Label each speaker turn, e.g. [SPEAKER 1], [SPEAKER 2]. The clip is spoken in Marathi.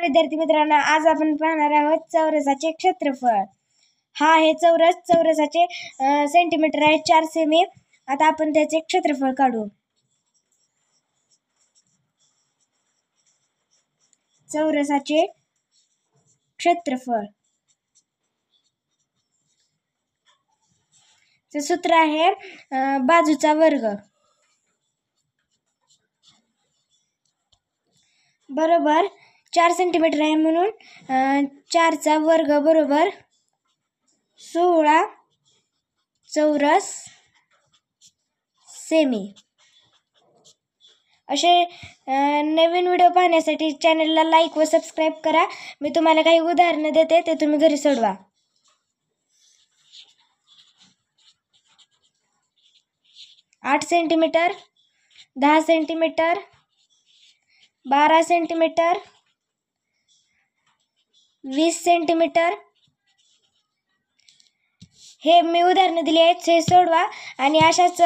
[SPEAKER 1] विद्यार्थी मित्रांनो, आज आपण पाहणार आहोत चौरसाचे क्षेत्रफळ। हा आहे चौरस। चौरसाचे सेंटीमीटर आहे 4 सेमी। आता आपण त्याचे क्षेत्रफळ काढू। चौरसाचे क्षेत्रफळ चे सूत्र आहे बाजूचा वर्ग बरोबर 4 सेंटीमीटर आहे, म्हणून 4 चा वर्ग बरोबर 16 चौरस सेमी। असे नवीन व्हिडिओ पाहण्यासाठी चॅनलला लाईक व सबस्क्राईब करा। मी तुम्हाला काही उदाहरणे देते, ते तुम्ही घरी सोडवा। 8 सेंटीमीटर, 10 सेंटीमीटर, 12 सेंटीमीटर, 20 सेंटीमीटर। हे मी उदाहरणे दिली आहेत, हे सोडवा आणि अशाच